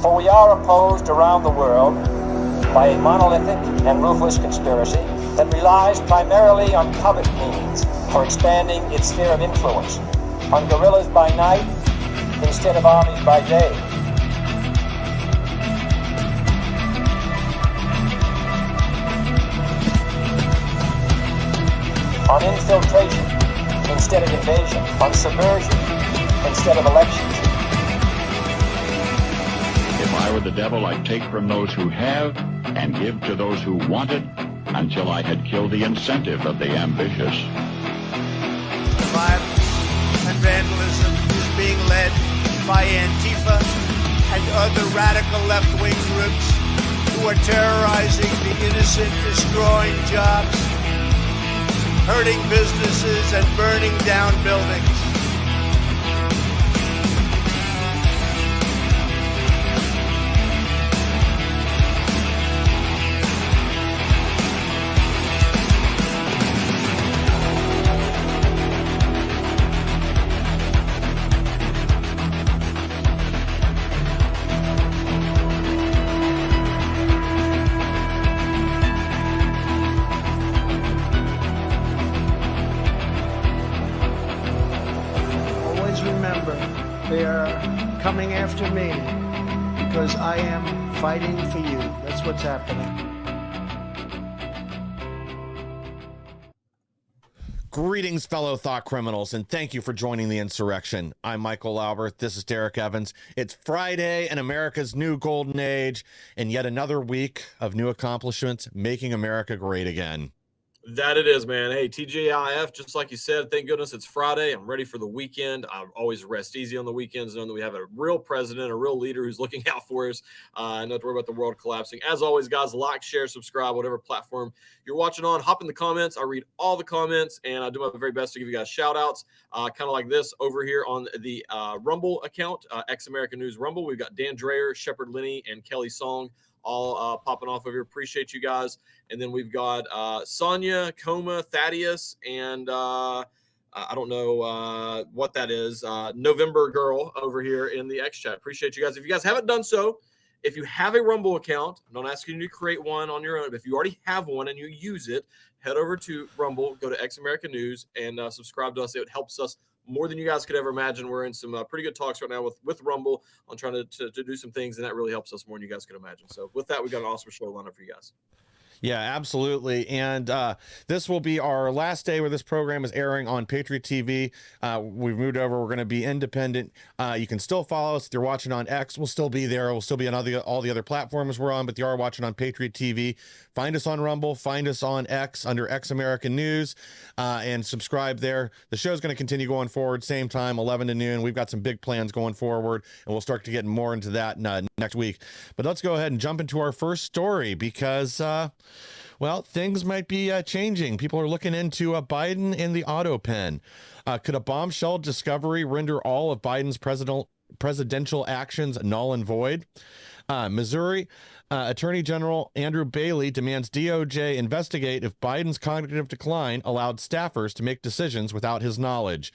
For we are opposed around the world by a monolithic and ruthless conspiracy that relies primarily on covert means for expanding its sphere of influence, on guerrillas by night instead of armies by day. On infiltration instead of invasion, on subversion instead of elections. If I were the devil, I'd take from those who have and give to those who want it until I had killed the incentive of the ambitious. The violence and vandalism is being led by Antifa and other radical left-wing groups who are terrorizing the innocent, destroying jobs, hurting businesses, and burning down buildings. They are coming after me because I am fighting for you. That's what's happening. Greetings, fellow thought criminals, and thank you for joining the insurrection. I'm Michael Albert. This is Derek Evans. It's Friday in America's new golden age, and yet another week of new accomplishments making America great again. That it is, man. Hey, TGIF, just like you said, thank goodness it's Friday. I'm ready for the weekend. I always rest easy on the weekends, knowing that we have a real president, a real leader who's looking out for us. Not to worry about the world collapsing. As always, guys, like, share, subscribe, whatever platform you're watching on. Hop in the comments. I read all the comments, and I do my very best to give you guys shout-outs, kind of like this over here on the Rumble account, Ex-American News Rumble. We've got Dan Dreyer, Shepard Linney, and Kelly Song all popping off over here. Appreciate you guys. And then we've got Sonia, Coma, Thaddeus, and I don't know what that is, November Girl over here in the X chat. Appreciate you guys. If you guys haven't done so, if you have a Rumble account, I'm not asking you to create one on your own, but if you already have one and you use it, head over to Rumble, go to Ex American News, and subscribe to us. It helps us more than you guys could ever imagine. We're in some pretty good talks right now with Rumble on trying to do some things, and that really helps us more than you guys could imagine. So with that, we got an awesome show lined up for you guys. Yeah, absolutely. And this will be our last day where this program is airing on Patriot TV. We've moved over. We're going to be independent. You can still follow us. If you're watching on X, we'll still be there. We'll still be on all the other platforms we're on, but you are watching on Patriot TV. Find us on Rumble. Find us on X under X American News and subscribe there. The show's going to continue going forward, same time, 11 to noon. We've got some big plans going forward, and we'll start to get more into that next week. But let's go ahead and jump into our first story because... well, things might be changing. People are looking into Biden and the Autopen. Could a bombshell discovery render all of Biden's presidential actions null and void? Missouri Attorney General Andrew Bailey demands DOJ investigate if Biden's cognitive decline allowed staffers to make decisions without his knowledge.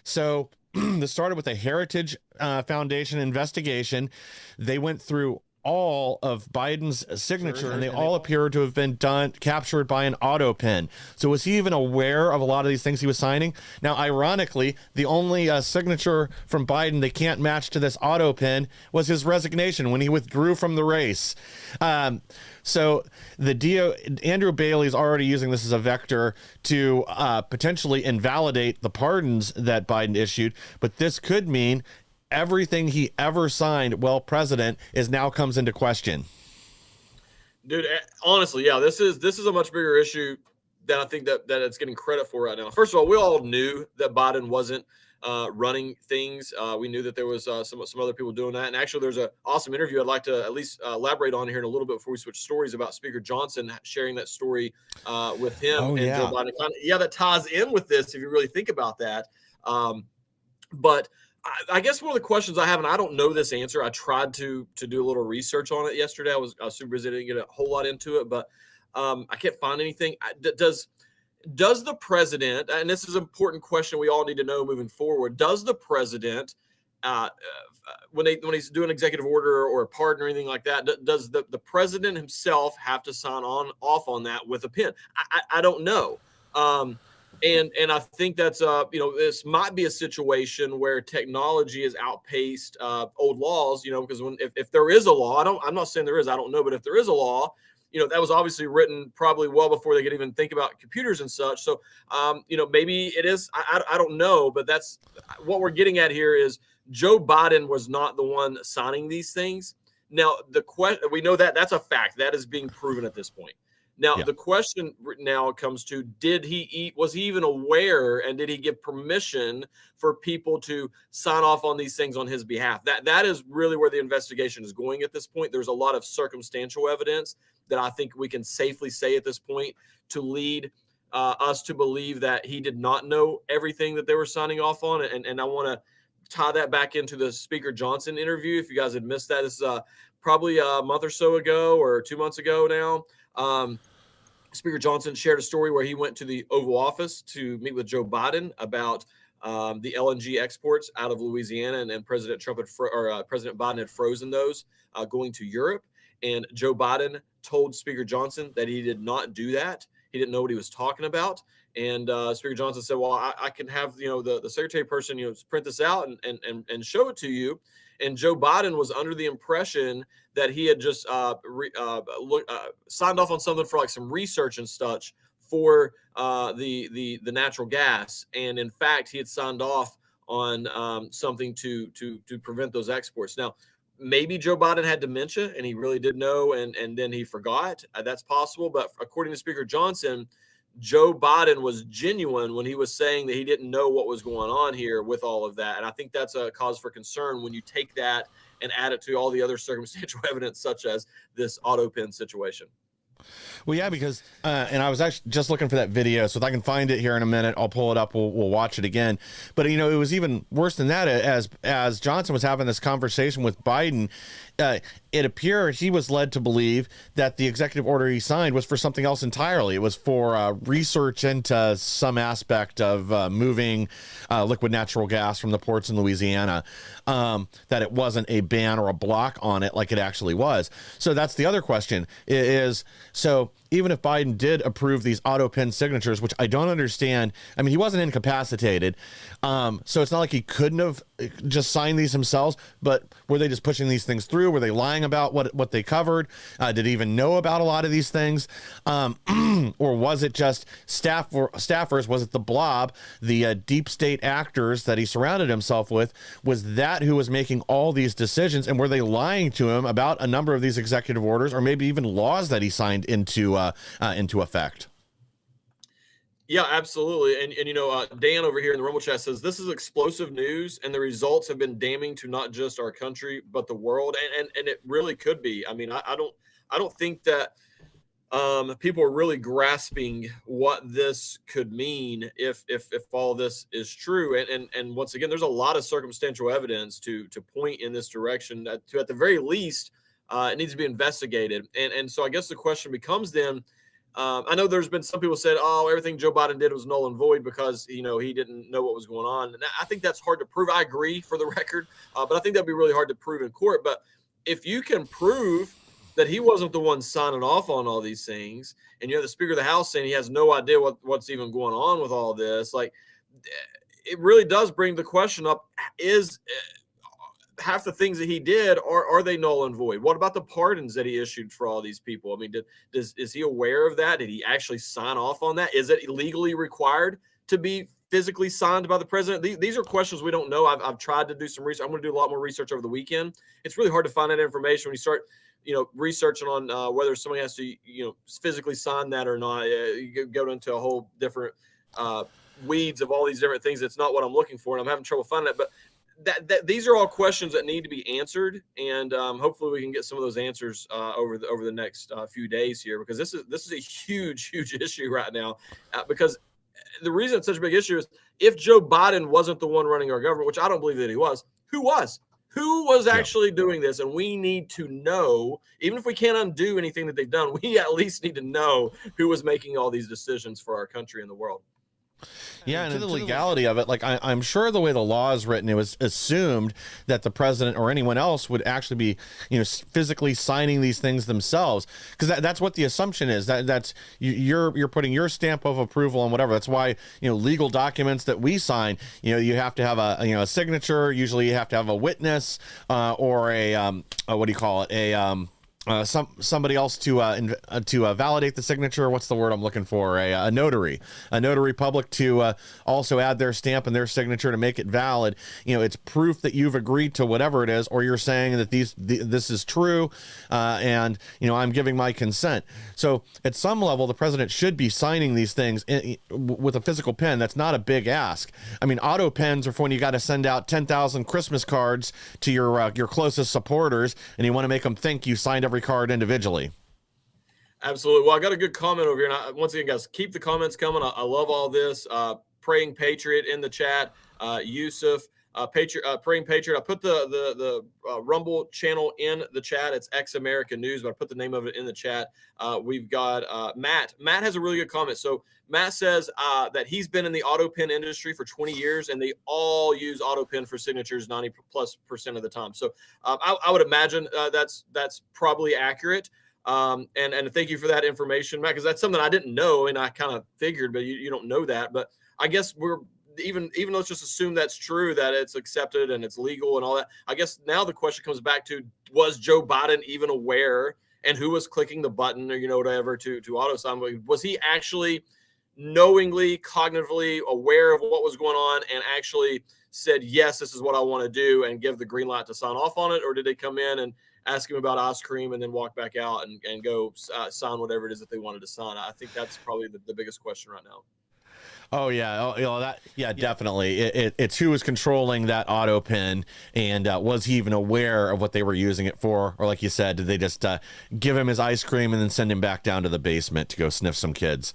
So this started with a Heritage Foundation investigation. They went through all of Biden's signature, and they all appear to have been captured by an Autopen. So was he even aware of a lot of these things he was signing? Now, ironically, the only signature from Biden they can't match to this Autopen was his resignation when he withdrew from the race. So Andrew Bailey is already using this as a vector to potentially invalidate the pardons that Biden issued, but this could mean everything he ever signed while president now comes into question. Dude, honestly, yeah, this is a much bigger issue than I think that it's getting credit for right now. First of all, we all knew that Biden wasn't running things. We knew that there was some other people doing that. And actually, there's an awesome interview I'd like to at least elaborate on here in a little bit before we switch stories about Speaker Johnson sharing that story with him and Joe Biden. Yeah, that ties in with this if you really think about that. But I guess one of the questions I have, and I don't know this answer. I tried to do a little research on it yesterday. I was super busy, didn't get a whole lot into it, but I can't find anything. Does the president, and this is an important question we all need to know moving forward, does the president when he's doing an executive order or a pardon or anything like that, does the president himself have to sign off on that with a pen? I don't know. And I think that's this might be a situation where technology has outpaced old laws, because if there is a law, I'm not saying there is, I don't know, but if there is a law, that was obviously written probably well before they could even think about computers and such. So, maybe it is, I don't know, but that's what we're getting at here is Joe Biden was not the one signing these things. Now, we know that that's a fact that is being proven at this point. Now, the question now comes to, was he even aware, and did he give permission for people to sign off on these things on his behalf? That is really where the investigation is going at this point. There's a lot of circumstantial evidence that I think we can safely say at this point to lead us to believe that he did not know everything that they were signing off on. And I want to tie that back into the Speaker Johnson interview. If you guys had missed that, this is probably a month or so ago or 2 months ago now. Speaker Johnson shared a story where he went to the Oval Office to meet with Joe Biden about the LNG exports out of Louisiana, and President President Biden had frozen those going to Europe. And Joe Biden told Speaker Johnson that he did not do that. He didn't know what he was talking about. And Speaker Johnson said, well, I can have, the secretary person, print this out and show it to you. And Joe Biden was under the impression that he had just signed off on something for like some research and such for the natural gas. And in fact, he had signed off on something to prevent those exports. Now, maybe Joe Biden had dementia and he really did know, and then he forgot. That's possible. But according to Speaker Johnson, Joe Biden was genuine when he was saying that he didn't know what was going on here with all of that. And I think that's a cause for concern when you take that and add it to all the other circumstantial evidence, such as this Autopen situation. Well, yeah, because and I was actually just looking for that video, so if I can find it here in a minute, I'll pull it up. We'll watch it again. But it was even worse than that. As Johnson was having this conversation with Biden, it appeared he was led to believe that the executive order he signed was for something else entirely. It was for research into some aspect of moving liquid natural gas from the ports in Louisiana. That it wasn't a ban or a block on it like it actually was. So that's the other question is, so even if Biden did approve these Autopen signatures, which I don't understand, I mean, he wasn't incapacitated. So it's not like he couldn't have just signed these themselves, but were they just pushing these things through? Were they lying about what they covered? Did he even know about a lot of these things? Or was it just staffers? Was it the blob, the deep state actors that he surrounded himself with? Was that who was making all these decisions? And were they lying to him about a number of these executive orders, or maybe even laws that he signed into effect? Yeah, absolutely. And Dan over here in the Rumble chat says this is explosive news, and the results have been damning to not just our country but the world, and it really could be. I mean, I don't think that people are really grasping what this could mean if all this is true. And once again, there's a lot of circumstantial evidence to point in this direction that, to at the very least, it needs to be investigated. And so I guess the question becomes then. I know there's been some people said, oh, everything Joe Biden did was null and void because, he didn't know what was going on. And I think that's hard to prove. I agree, for the record, but I think that'd be really hard to prove in court. But if you can prove that he wasn't the one signing off on all these things, and you have the Speaker of the House saying he has no idea what's even going on with all this, like, it really does bring the question up, is half the things that he did, are they null and void? What about the pardons that he issued for all these people? I mean, is he aware of that? Did he actually sign off on that? Is it legally required to be physically signed by the president? These are questions we don't know. I've tried to do some research. I'm going to do a lot more research over the weekend. It's really hard to find that information when you start, researching on whether somebody has to, physically sign that or not. You go into a whole different weeds of all these different things. It's not what I'm looking for, and I'm having trouble finding that. But these are all questions that need to be answered, and hopefully we can get some of those answers over the next few days here, because this is a huge issue right now. Because the reason it's such a big issue is, if Joe Biden wasn't the one running our government, which I don't believe that he was, who was? Who was actually doing this? And we need to know, even if we can't undo anything that they've done, we at least need to know who was making all these decisions for our country and the world. Yeah, and to the legality of it, like I'm sure the way the law is written, it was assumed that the president or anyone else would actually be, physically signing these things themselves, because that's what the assumption is. That's you're putting your stamp of approval on whatever. That's why legal documents that we sign, you have to have a signature. Usually, you have to have a witness or a what do you call it, somebody else to validate the signature. What's the word I'm looking for? A notary public to also add their stamp and their signature to make it valid. It's proof that you've agreed to whatever it is, or you're saying that this is true, and I'm giving my consent. So at some level, the president should be signing these things with a physical pen. That's not a big ask. I mean, auto pens are for when you got to send out 10,000 Christmas cards to your closest supporters, and you want to make them think you signed every card individually. Absolutely. Well, I got a good comment over here. And once again, guys, keep the comments coming. I love all this. Praying Patriot in the chat. Yusuf, Praying Patriot. I put the Rumble channel in the chat. It's X America News, but I put the name of it in the chat. We've got Matt. Matt has a really good comment. So Matt says that he's been in the Autopen industry for 20 years, and they all use Autopen for signatures 90+% of the time. So I would imagine that's probably accurate. And thank you for that information, Matt, because that's something I didn't know, and I kind of figured, but you don't know that. But I guess we're even let's just assume that's true, that it's accepted and it's legal and all that. I guess now the question comes back to, was Joe Biden even aware, and who was clicking the button or whatever to auto sign? Was he actually knowingly, cognitively aware of what was going on and actually said, yes, this is what I want to do, and give the green light to sign off on it? Or did they come in and ask him about ice cream and then walk back out and go sign whatever it is that they wanted to sign? I think that's probably the biggest question right now. Oh yeah, definitely. It's who was controlling that auto pen, and was he even aware of what they were using it for? Or like you said, did they just give him his ice cream and then send him back down to the basement to go sniff some kids?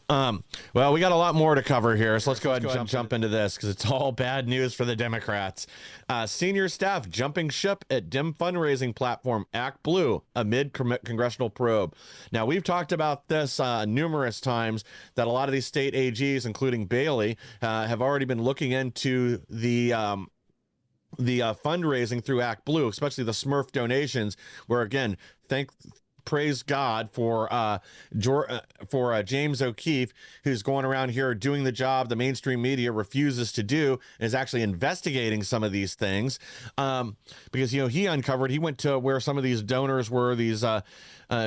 Well, we got a lot more to cover here, so let's go ahead and jump into this, because it's all bad news for the Democrats. Senior staff jumping ship at Dem fundraising platform Act Blue amid congressional probe. Now, we've talked about this numerous times, that a lot of these state AGs, including Bailey, have already been looking into the fundraising through Act Blue, especially the Smurf donations, where, again, praise God for James O'Keefe, who's going around here doing the job the mainstream media refuses to do, is actually investigating some of these things, because he went to where some of these donors were, these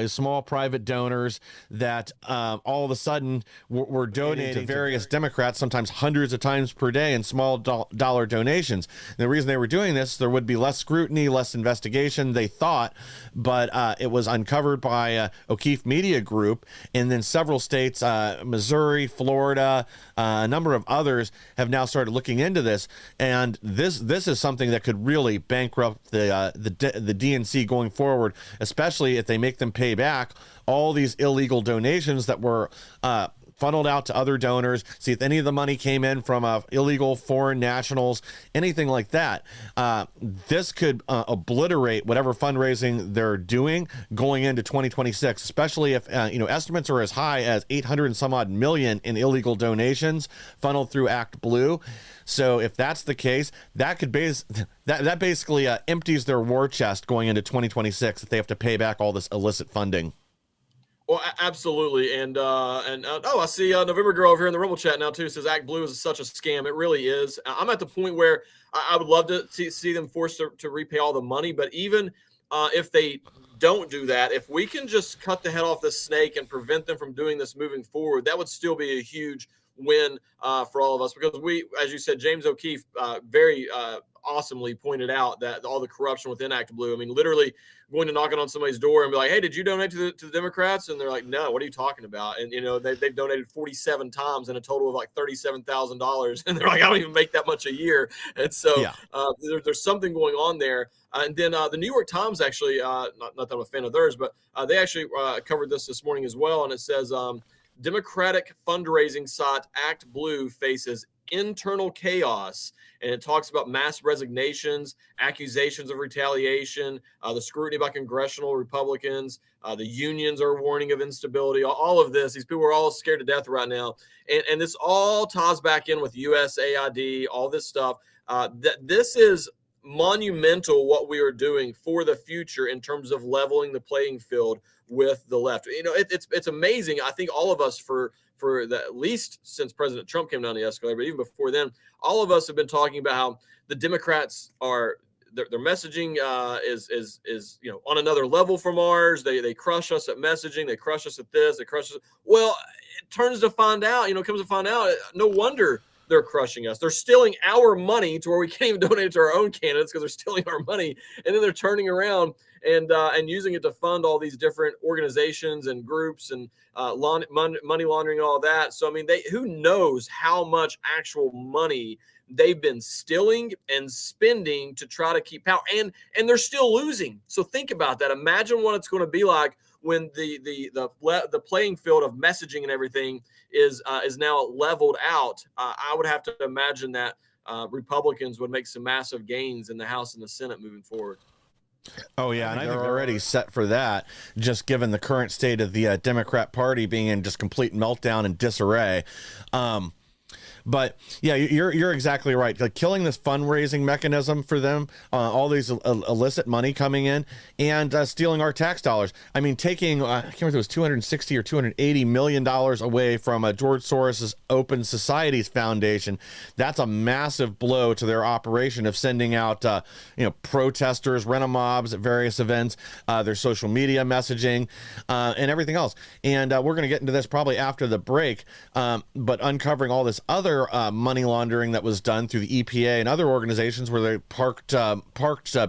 small private donors that all of a sudden were donating to various Democrats, sometimes hundreds of times per day in small dollar donations. And the reason they were doing this, there would be less scrutiny, less investigation, they thought, but it was uncovered by O'Keefe Media Group, and then several states, Missouri, Florida, a number of others, have now started looking into this, and this is something that could really bankrupt the DNC going forward, especially if they make them pay back all these illegal donations that were funneled out to other donors, see if any of the money came in from illegal foreign nationals, anything like that. This could obliterate whatever fundraising they're doing going into 2026, especially if estimates are as high as 800 and some odd million in illegal donations funneled through Act Blue. So if that's the case, that could that basically empties their war chest going into 2026 if they have to pay back all this illicit funding. Well, absolutely. And I see November Girl over here in the Rumble chat now too, says Act Blue is such a scam. It really is. I'm at the point where I would love to see them forced to repay all the money. But even if they don't do that, if we can just cut the head off this snake and prevent them from doing this moving forward, that would still be a huge win for all of us, because we, as you said, James O'Keefe very awesomely pointed out that all the corruption within Act Blue. I mean, literally going to knock on somebody's door and be like, hey, did you donate to the Democrats? And they're like, no, what are you talking about? And, they've donated 47 times in a total of like $37,000. And they're like, I don't even make that much a year. And so there's something going on there. And then the New York Times actually, not that I'm a fan of theirs, but they actually covered this morning as well. And it says, Democratic fundraising site Act Blue faces internal chaos. And it talks about mass resignations, accusations of retaliation, the scrutiny by congressional Republicans, the unions are warning of instability, all of this. These people are all scared to death right now. And this all ties back in with USAID, all this stuff. This is monumental what we are doing for the future in terms of leveling the playing field with the left. It's amazing. I think all of us for at least since President Trump came down the escalator, but even before then, all of us have been talking about how the Democrats are their messaging is on another level from ours. They crush us at messaging. They crush us at this. They crush us. Well, it comes to find out, no wonder they're crushing us. They're stealing our money to where we can't even donate it to our own candidates because they're stealing our money, and then they're turning around and using it to fund all these different organizations and groups and money laundering and all that. So who knows how much actual money they've been stealing and spending to try to keep power, and they're still losing. So think about that. Imagine what it's going to be like when the playing field of messaging and everything is now leveled out. I would have to imagine that Republicans would make some massive gains in the House and the Senate moving forward. Oh, yeah, and I think they're already set for that, just given the current state of the Democrat Party being in just complete meltdown and disarray. But yeah, you're exactly right. Like killing this fundraising mechanism for them, all these illicit money coming in and stealing our tax dollars. Taking I can't remember if it was $260 or $280 million away from George Soros's Open Societies Foundation. That's a massive blow to their operation of sending out protesters, rent-a-mobs at various events, their social media messaging, and everything else. And we're going to get into this probably after the break, but uncovering all this other money laundering that was done through the EPA and other organizations where they parked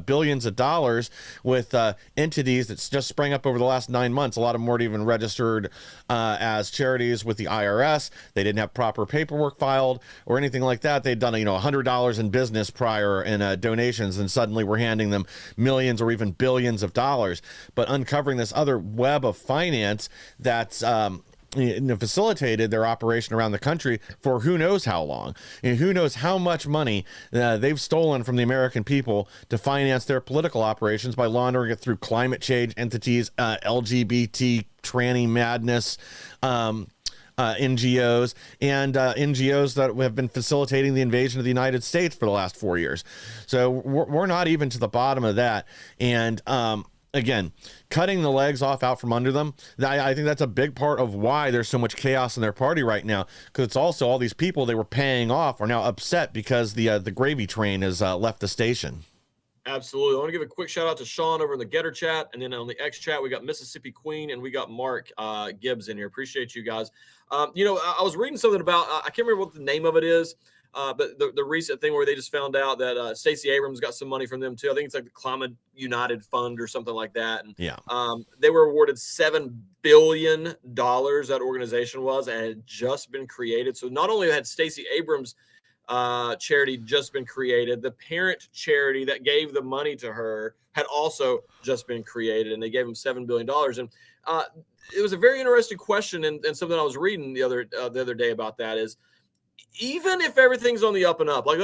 billions of dollars with entities that just sprang up over the last 9 months. A lot of them weren't even registered as charities with the IRS. They didn't have proper paperwork filed or anything like that. They'd done $100 in business prior in donations, and suddenly we're handing them millions or even billions of dollars. But uncovering this other web of finance that's facilitated their operation around the country for who knows how long, and who knows how much money they've stolen from the American people to finance their political operations by laundering it through climate change entities, LGBT, tranny madness, NGOs, and NGOs that have been facilitating the invasion of the United States for the last 4 years. So we're not even to the bottom of that. And again, cutting the legs out from under them, I think that's a big part of why there's so much chaos in their party right now, because it's also all these people they were paying off are now upset because the gravy train has left the station. Absolutely. I want to give a quick shout out to Sean over in the Getter chat, and then on the X chat we got Mississippi Queen and we got Mark Gibbs in here. Appreciate you guys. I was reading something about I can't remember what the name of it is. But the recent thing where they just found out that Stacey Abrams got some money from them too. I think it's like the Climate United Fund or something like that. And yeah, they were awarded $7 billion. That organization was, and it had just been created. So not only had Stacey Abrams charity just been created, the parent charity that gave the money to her had also just been created, and they gave them $7 billion. And it was a very interesting question, and something I was reading the other day about that is, even if everything's on the up and up, like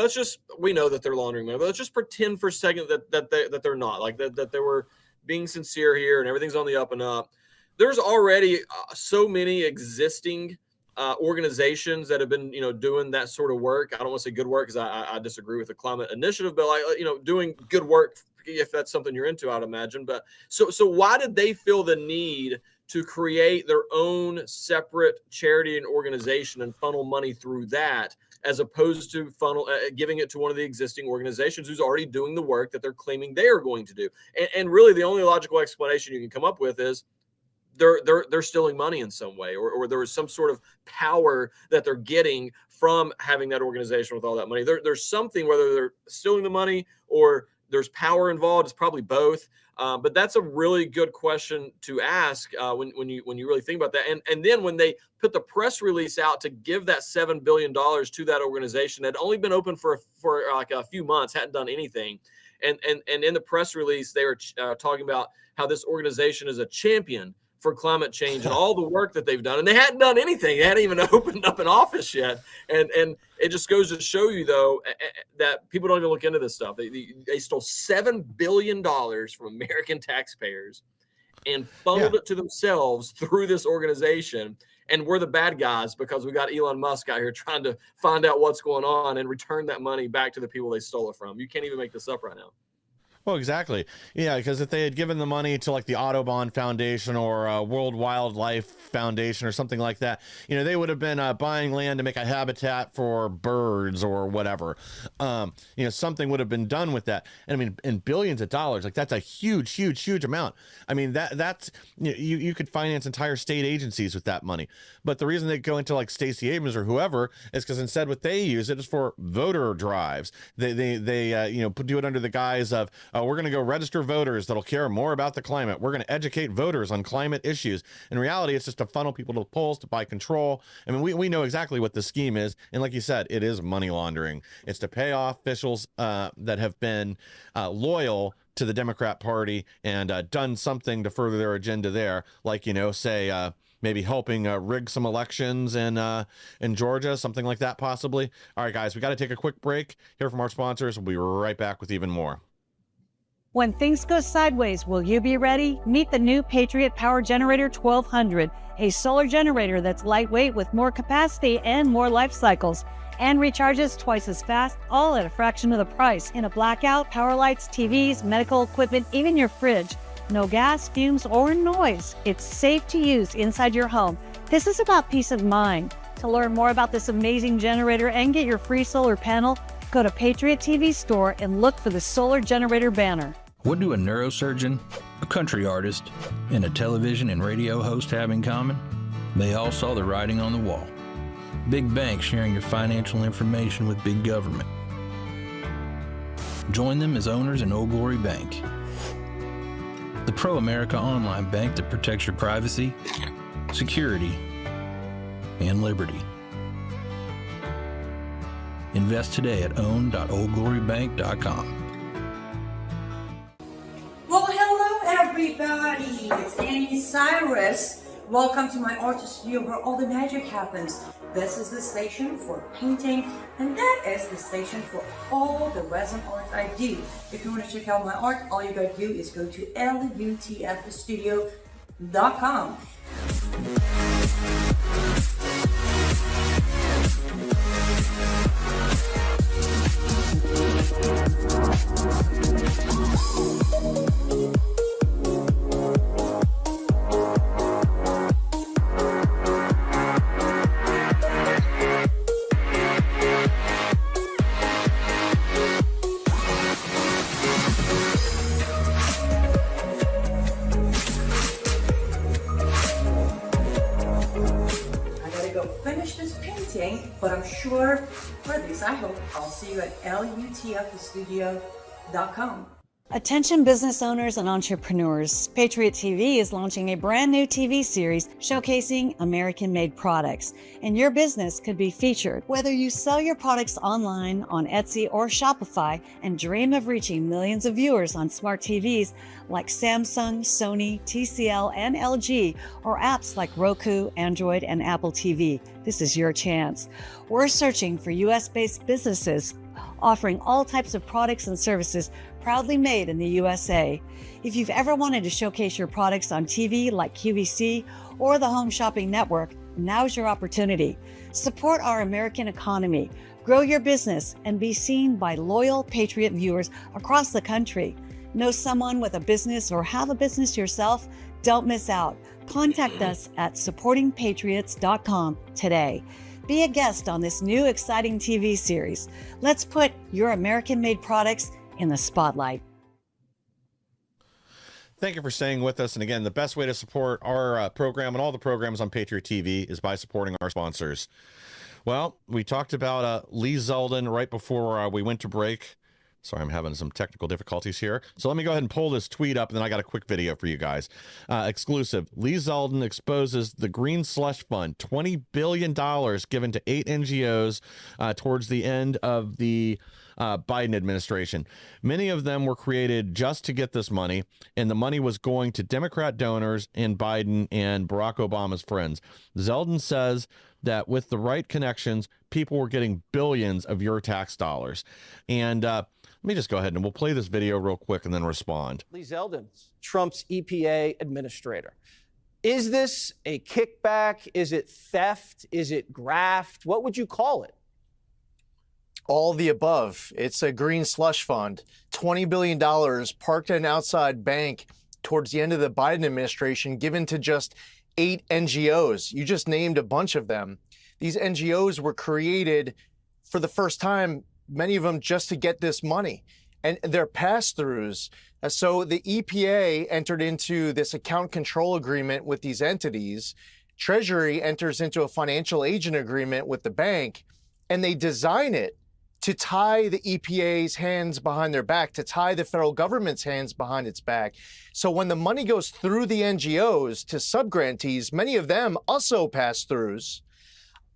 we know that they're laundering money, but let's just pretend for a second that they're not, like that they were being sincere here and everything's on the up and up. There's already so many existing organizations that have been, doing that sort of work. I don't want to say good work because I disagree with the climate initiative, but doing good work, if that's something you're into, I'd imagine. But so why did they feel the need to create their own separate charity and organization and funnel money through that, as opposed to giving it to one of the existing organizations who's already doing the work that they're claiming they are going to do? And really, the only logical explanation you can come up with is they're stealing money in some way, or there is some sort of power that they're getting from having that organization with all that money. There's something, whether they're stealing the money or there's power involved. It's probably both. But that's a really good question to ask when you really think about that. And then when they put the press release out to give that $7 billion to that organization that had only been open for like a few months, hadn't done anything. And in the press release, they were talking about how this organization is a champion for climate change and all the work that they've done. And they hadn't done anything. They hadn't even opened up an office yet. And it just goes to show you, though, that people don't even look into this stuff. They stole $7 billion from American taxpayers and funneled it to themselves through this organization. And we're the bad guys because we got Elon Musk out here trying to find out what's going on and return that money back to the people they stole it from. You can't even make this up right now. Well, exactly. Yeah, because if they had given the money to like the Autobahn Foundation or World Wildlife Foundation or something like that, they would have been buying land to make a habitat for birds or whatever. Something would have been done with that. And I mean, in billions of dollars, like that's a huge, huge, huge amount. I mean, that's you could finance entire state agencies with that money. But the reason they go into like Stacey Abrams or whoever is because instead what they use it is for voter drives. They do it under the guise of we're going to go register voters that'll care more about the climate. We're going to educate voters on climate issues. In reality, it's just to funnel people to the polls to buy control. I mean, we know exactly what the scheme is. And like you said, it is money laundering. It's to pay off officials that have been loyal to the Democrat Party and done something to further their agenda there. Like, say, maybe helping rig some elections in Georgia, something like that, possibly. All right, guys, we got to take a quick break. Hear from our sponsors. We'll be right back with even more. When things go sideways, will you be ready? Meet the new Patriot Power Generator 1200, a solar generator that's lightweight with more capacity and more life cycles, and recharges twice as fast, all at a fraction of the price. In a blackout, power lights, TVs, medical equipment, even your fridge. No gas, fumes, or noise. It's safe to use inside your home. This is about peace of mind. To learn more about this amazing generator and get your free solar panel, go to Patriot TV store and look for the solar generator banner. What do a neurosurgeon, a country artist, and a television and radio host have in common? They all saw the writing on the wall. Big banks sharing your financial information with big government. Join them as owners in Old Glory Bank, the pro-America online bank that protects your privacy, security, and liberty. Invest today at own.oldglorybank.com. Well, hello everybody, it's Annie Cyrus. Welcome to my art studio where all the magic happens. This is the station for painting, and that is the station for all the resin art I do. If you want to check out my art, all you gotta do is go to lutfstudio.com. But I'm sure for this, I hope I'll see you at lutfstudio.com. Attention business owners and entrepreneurs, Patriot TV is launching a brand new TV series showcasing American-made products, and your business could be featured. Whether you sell your products online on Etsy or Shopify and dream of reaching millions of viewers on smart TVs like Samsung, Sony, TCL, and LG, or apps like Roku, Android, and Apple TV, this is your chance. We're searching for US-based businesses offering all types of products and services proudly made in the USA. If you've ever wanted to showcase your products on TV like QVC or the Home Shopping Network, now's your opportunity. Support our American economy, grow your business, and be seen by loyal Patriot viewers across the country. Know someone with a business or have a business yourself? Don't miss out. Contact us at supportingpatriots.com today. Be a guest on this new exciting TV series. Let's put your American-made products in the spotlight. Thank you for staying with us. And again, the best way to support our program and all the programs on Patriot TV is by supporting our sponsors. Well, we talked about Lee Zeldin right before we went to break. Sorry, I'm having some technical difficulties here. So let me go ahead and pull this tweet up, and then I got a quick video for you guys. Exclusive. Lee Zeldin exposes the Green Slush Fund, $20 billion given to 8 NGOs towards the end of the Biden administration. Many of them were created just to get this money, and the money was going to Democrat donors and Biden and Barack Obama's friends. Zeldin says that with the right connections, people were getting billions of your tax dollars. And let me just go ahead and we'll play this video real quick and then respond. Lee Zeldin, Trump's EPA administrator. Is this a kickback? Is it theft? Is it graft? What would you call it? All the above. It's a green slush fund. $20 billion parked at an outside bank towards the end of the Biden administration, given to just 8 NGOs. You just named a bunch of them. These NGOs were created for the first time, many of them just to get this money. And they're pass-throughs. So the EPA entered into this account control agreement with these entities. Treasury enters into a financial agent agreement with the bank, and they design it to tie the EPA's hands behind their back, to tie the federal government's hands behind its back. So when the money goes through the NGOs to subgrantees, many of them also pass-throughs,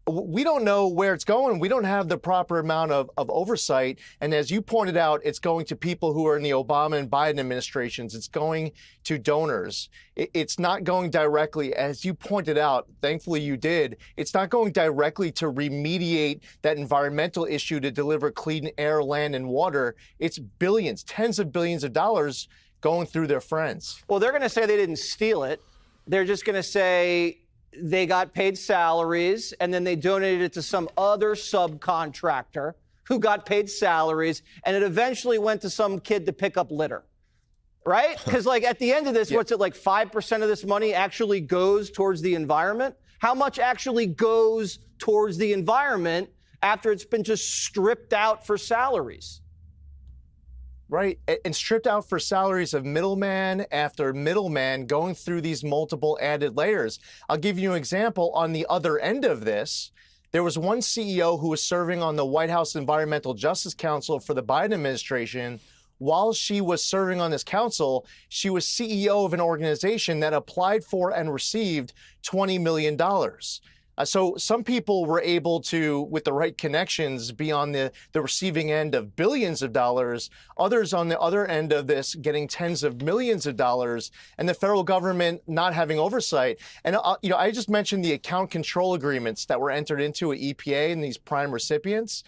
we don't know where it's going. We don't have the proper amount of oversight. And as you pointed out, it's going to people who are in the Obama and Biden administrations. It's going to donors. It's not going directly, as you pointed out, thankfully you did, it's not going directly to remediate that environmental issue to deliver clean air, land, and water. It's billions, tens of billions of dollars going through their friends. Well, they're going to say they didn't steal it. They're just going to say they got paid salaries and then they donated it to some other subcontractor who got paid salaries, and it eventually went to some kid to pick up litter, right? Because like at the end of this, what's it, like 5% of this money actually goes towards the environment? How much actually goes towards the environment after it's been just stripped out for salaries? Right, and stripped out for salaries of middleman after middleman going through these multiple added layers. I'll give you an example. On the other end of this, there was one CEO who was serving on the White House Environmental Justice Council for the Biden administration. While she was serving on this council, she was CEO of an organization that applied for and received $20 million. So some people were able to, with the right connections, be on the receiving end of billions of dollars, others on the other end of this getting tens of millions of dollars, and the federal government not having oversight. And I just mentioned the account control agreements that were entered into at EPA and these prime recipients.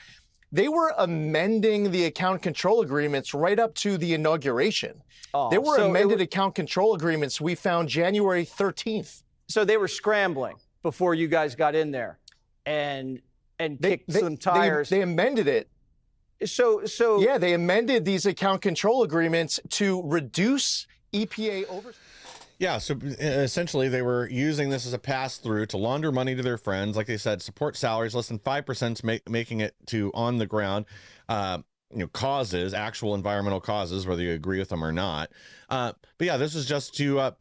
They were amending the account control agreements right up to the inauguration. There were amended account control agreements we found January 13th. So they were scrambling before you guys got in there and kicked some tires. They amended it. So yeah, they amended these account control agreements to reduce EPA oversight. Yeah, so essentially they were using this as a pass-through to launder money to their friends. Like they said, support salaries, less than 5% making it to on the ground. Causes, actual environmental causes, whether you agree with them or not. But yeah, this is just to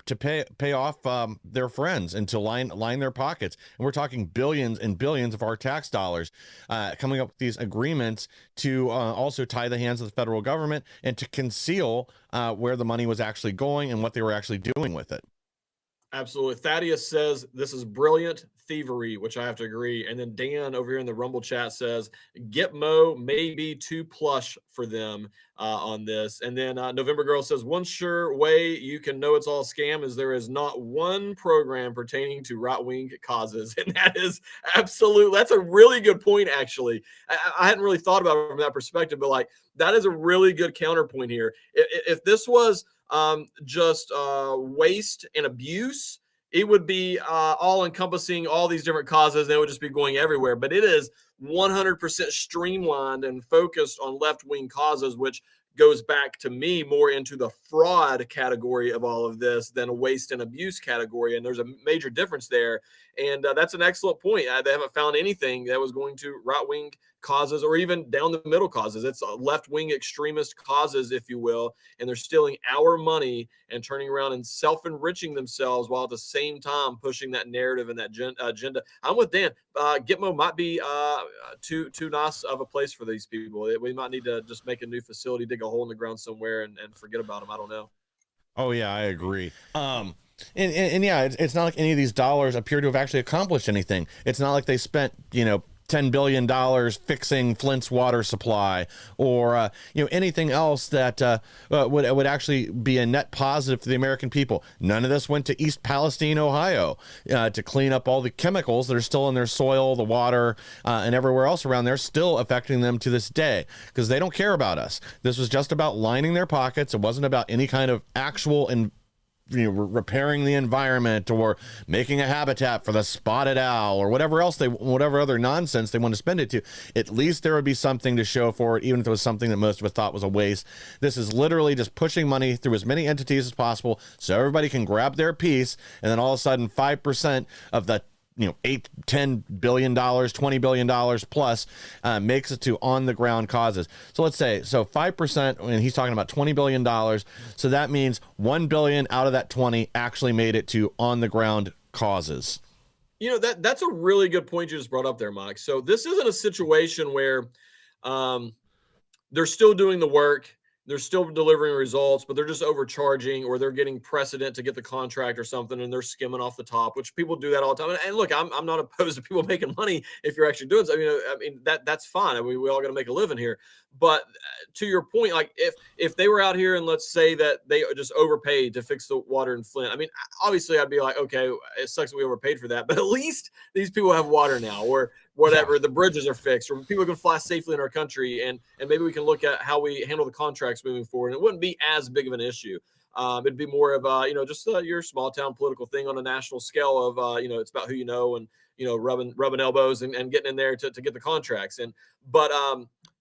pay off their friends and to line their pockets. And we're talking billions and billions of our tax dollars coming up with these agreements to also tie the hands of the federal government and to conceal where the money was actually going and what they were actually doing with it. Absolutely. Thaddeus says this is brilliant thievery, which I have to agree. And then Dan over here in the Rumble chat says Gitmo may be too plush for them on this. And then November Girl says one sure way you can know it's all scam is there is not one program pertaining to right-wing causes. And that is absolute. That's a really good point, actually. I hadn't really thought about it from that perspective, but like that is a really good counterpoint here. If this was just waste and abuse, it would be all encompassing all these different causes, and it would just be going everywhere. But it is 100% streamlined and focused on left-wing causes, which goes back to me more into the fraud category of all of this than a waste and abuse category. And there's a major difference there. And that's an excellent point. They haven't found anything that was going to right-wing causes or even down the middle causes. It's left-wing extremist causes, if you will, and they're stealing our money and turning around and self-enriching themselves while at the same time pushing that narrative and that agenda. I'm with Dan. Gitmo might be too nice of a place for these people. We might need to just make a new facility, dig a hole in the ground somewhere and forget about them. I don't know. Oh yeah, I agree. And yeah, it's not like any of these dollars appear to have actually accomplished anything. It's not like they spent, $10 billion fixing Flint's water supply, or anything else that would actually be a net positive for the American people. None of this went to East Palestine, Ohio, to clean up all the chemicals that are still in their soil, the water, and everywhere else around there, still affecting them to this day, because they don't care about us. This was just about lining their pockets. It wasn't about any kind of actual repairing the environment or making a habitat for the spotted owl or whatever other nonsense they want to spend it to. At least there would be something to show for it, even if it was something that most of us thought was a waste. This is literally just pushing money through as many entities as possible so everybody can grab their piece, and then all of a sudden 5% of the $8-10 billion, $20 billion plus makes it to on the ground causes. So let's say 5%, and he's talking about $20 billion. So that means $1 billion out of that 20 actually made it to on the ground causes. That's a really good point you just brought up there, Mike. So this isn't a situation where they're still doing the work. They're still delivering results, but they're just overcharging, or they're getting precedent to get the contract or something, and they're skimming off the top, which people do that all the time. And look, I'm not opposed to people making money if you're actually doing so. I mean that's fine. I mean, we all got to make a living here. But to your point, like if they were out here and let's say that they just overpaid to fix the water in Flint, I mean, obviously I'd be like, okay, it sucks that we overpaid for that, but at least these people have water now, or whatever. The bridges are fixed, or people can fly safely in our country, and maybe we can look at how we handle the contracts moving forward. And it wouldn't be as big of an issue. It'd be more of just your small town political thing on a national scale of it's about who you know, and rubbing elbows and getting in there to get the contracts. But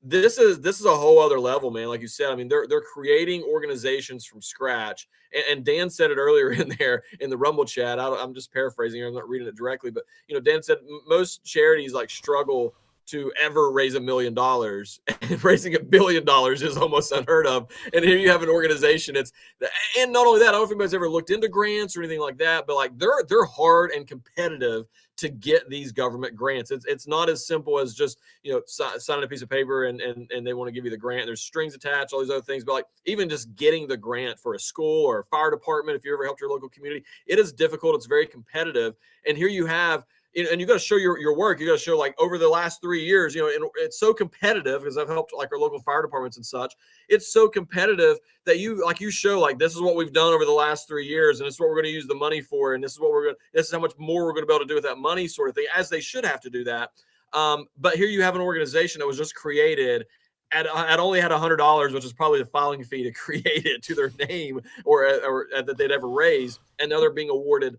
this is a whole other level, man. Like you said, I mean, they're creating organizations from scratch. And Dan said it earlier in there in the Rumble chat. I'm just paraphrasing here. I'm not reading it directly, but Dan said most charities struggle to ever raise $1 million, and raising $1 billion is almost unheard of. And here you have an organization. And not only that, I don't know if anybody's ever looked into grants or anything like that, but they're hard and competitive to get these government grants. It's not as simple as just signing a piece of paper and they want to give you the grant. There's strings attached, all these other things. But even just getting the grant for a school or a fire department, if you ever helped your local community, it is difficult. It's very competitive. And here you have. And you got to show your work. You got to show over the last 3 years, and it's so competitive, because I've helped our local fire departments and such. It's so competitive that you show this is what we've done over the last 3 years, and this is what we're going to use the money for, and this is how much more we're going to be able to do with that money, sort of thing, as they should have to do that. But here you have an organization that was just created at only had $100, which is probably the filing fee to create it, to their name or that they'd ever raised, and now they're being awarded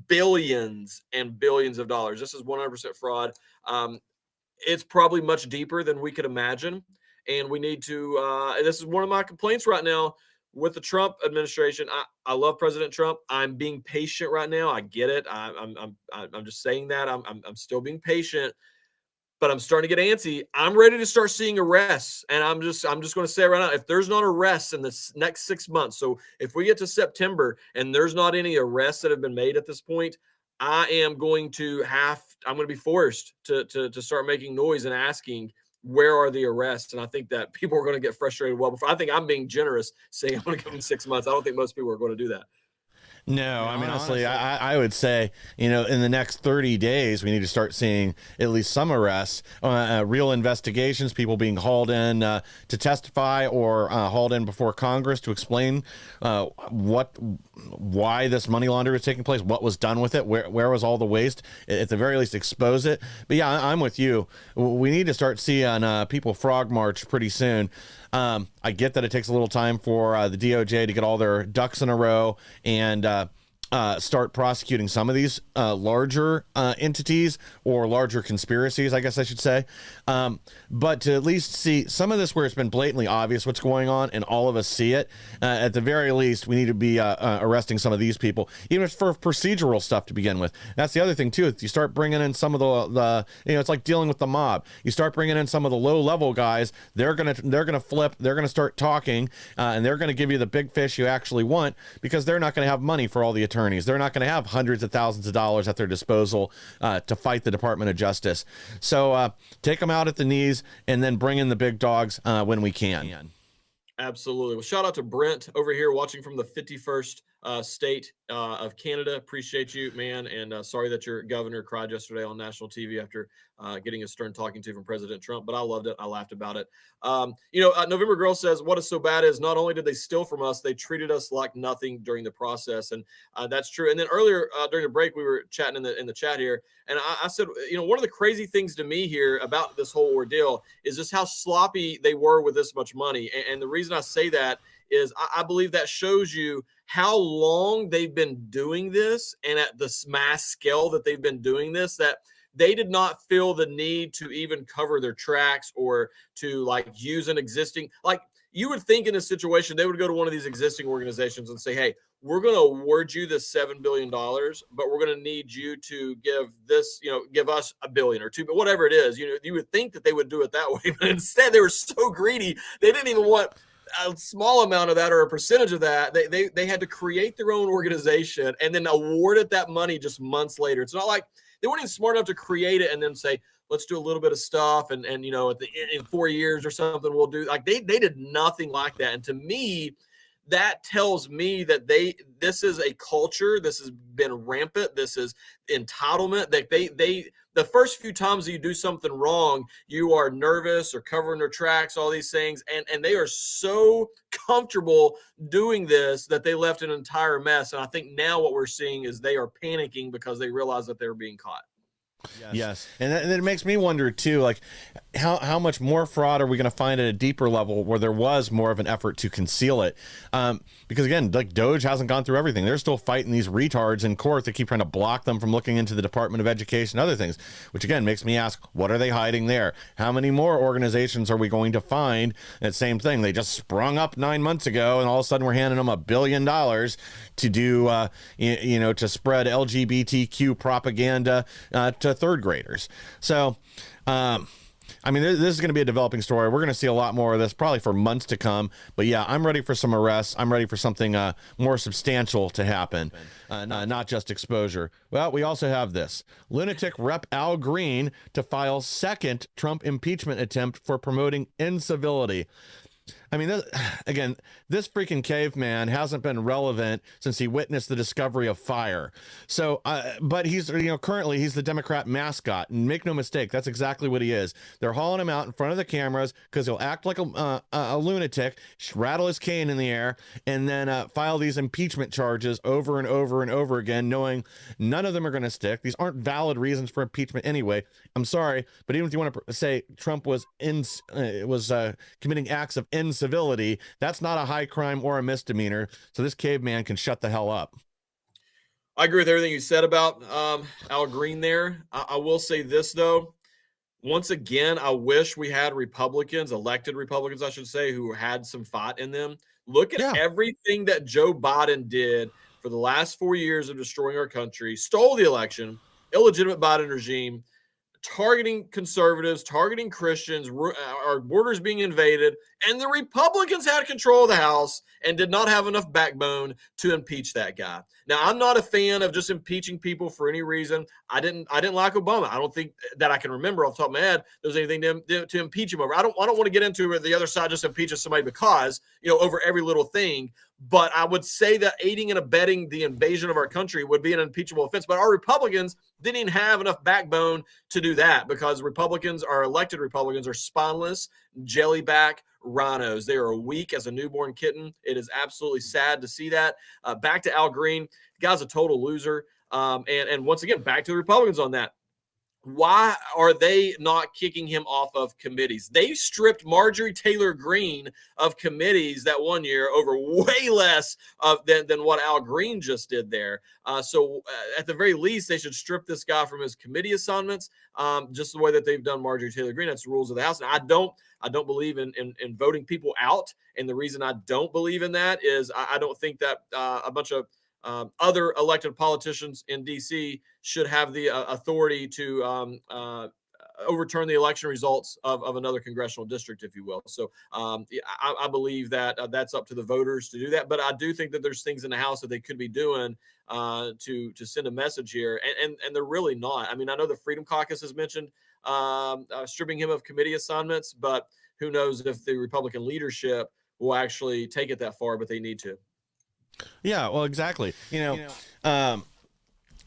billions and billions of dollars. This is 100% fraud. It's probably much deeper than we could imagine, and we need to. This is one of my complaints right now with the Trump administration. I love President Trump. I'm being patient right now. I get it. I'm just saying that I'm still being patient. But I'm starting to get antsy. I'm ready to start seeing arrests. And I'm just going to say right now, if there's not arrests in the next 6 months, so if we get to September and there's not any arrests that have been made at this point, I'm going to be forced to start making noise and asking, where are the arrests? And I think that people are going to get frustrated well before. I think I'm being generous saying I'm going to give them 6 months. I don't think most people are going to do that. No, I mean, honestly, I would say, in the next 30 days, we need to start seeing at least some arrests, real investigations, people being hauled in to testify, or hauled in before Congress to explain why this money laundering is taking place, what was done with it, where was all the waste, at the very least expose it. But yeah, I'm with you. We need to start seeing people frog march pretty soon. I get that it takes a little time for the DOJ to get all their ducks in a row and start prosecuting some of these larger entities, or larger conspiracies, I guess I should say. But to at least see some of this where it's been blatantly obvious what's going on and all of us see it, at the very least, we need to be arresting some of these people, even if it's for procedural stuff to begin with. That's the other thing, too. If you start bringing in some of the it's like dealing with the mob. You start bringing in some of the low-level guys, they're gonna flip, they're going to start talking, and they're going to give you the big fish you actually want, because they're not going to have money for all the attorneys. They're not going to have hundreds of thousands of dollars at their disposal to fight the Department of Justice. So take them out at the knees, and then bring in the big dogs when we can. Absolutely. Well, shout out to Brent over here watching from the 51st state of Canada. Appreciate you, man. And sorry that your governor cried yesterday on national TV after getting a stern talking to from President Trump, but I loved it. I laughed about it. November Girl says, what is so bad is not only did they steal from us, they treated us like nothing during the process. And that's true. And then earlier during the break, we were chatting in the chat here. And I said, one of the crazy things to me here about this whole ordeal is just how sloppy they were with this much money. And the reason I say that is I believe that shows you how long they've been doing this and at the mass scale that they've been doing this, that they did not feel the need to even cover their tracks or to use an existing, you would think in a situation, they would go to one of these existing organizations and say, hey, we're going to award you this $7 billion, but we're going to need you to give this, give us $1 billion or $2 billion, but whatever it is, you would think that they would do it that way. But instead they were so greedy. They didn't even want a small amount of that or a percentage of that. They had to create their own organization and then awarded that money just months later. It's not like they weren't even smart enough to create it and then say, let's do a little bit of stuff. And in 4 years or something, we'll do they did nothing like that. And to me, that tells me that this is a culture. This has been rampant. This is entitlement. That the first few times that you do something wrong, you are nervous or covering their tracks, all these things. And they are so comfortable doing this that they left an entire mess. And I think now what we're seeing is they are panicking because they realize that they're being caught. Yes. And then it makes me wonder too, how much more fraud are we going to find at a deeper level where there was more of an effort to conceal it? Because again, Doge hasn't gone through everything. They're still fighting these retards in court that keep trying to block them from looking into the Department of Education and other things, which again makes me ask, what are they hiding there? How many more organizations are we going to find? That same thing. They just sprung up 9 months ago and all of a sudden we're handing them $1 billion to do, to spread LGBTQ propaganda to third graders. So, this is going to be a developing story. We're going to see a lot more of this probably for months to come. But yeah, I'm ready for some arrests. I'm ready for something more substantial to happen, not just exposure. Well, we also have this. Lunatic Rep Al Green to file second Trump impeachment attempt for promoting incivility. This freaking caveman hasn't been relevant since he witnessed the discovery of fire. So, but he's, currently he's the Democrat mascot, and make no mistake, that's exactly what he is. They're hauling him out in front of the cameras because he'll act like a lunatic, rattle his cane in the air, and then file these impeachment charges over and over and over again, knowing none of them are going to stick. These aren't valid reasons for impeachment anyway. I'm sorry, but even if you want to say Trump was committing acts of incivility, that's not a high crime or a misdemeanor, so this caveman can shut the hell up. I agree with everything you said about Al Green there. I will say this, though. Once again, I wish we had elected Republicans, I should say, who had some fight in them. Look at everything that Joe Biden did for the last 4 years of destroying our country, stole the election, illegitimate Biden regime, targeting conservatives, targeting Christians, our borders being invaded, and the Republicans had control of the House and did not have enough backbone to impeach that guy. Now, I'm not a fan of just impeaching people for any reason. I didn't like Obama. I don't think that I can remember off the top of my head there's anything to impeach him over. I don't want to get into where the other side just impeaches somebody because, over every little thing. But I would say that aiding and abetting the invasion of our country would be an impeachable offense. But our Republicans didn't even have enough backbone to do that because our elected Republicans are spineless, jellyback rhinos. They are weak as a newborn kitten. It is absolutely sad to see that. Back to Al Green. The guy's a total loser. And once again, back to the Republicans on that. Why are they not kicking him off of committees? They stripped Marjorie Taylor Greene of committees that 1 year over way less than what Al Green just did there. So at the very least, they should strip this guy from his committee assignments, just the way that they've done Marjorie Taylor Greene. That's the rules of the House. And I don't believe in voting people out. And the reason I don't believe in that is I don't think that a bunch of other elected politicians in D.C. should have the authority to overturn the election results of another congressional district, if you will. So I believe that that's up to the voters to do that. But I do think that there's things in the House that they could be doing to send a message here. And they're really not. I know the Freedom Caucus has mentioned stripping him of committee assignments, but who knows if the Republican leadership will actually take it that far, but they need to. Yeah, well, exactly.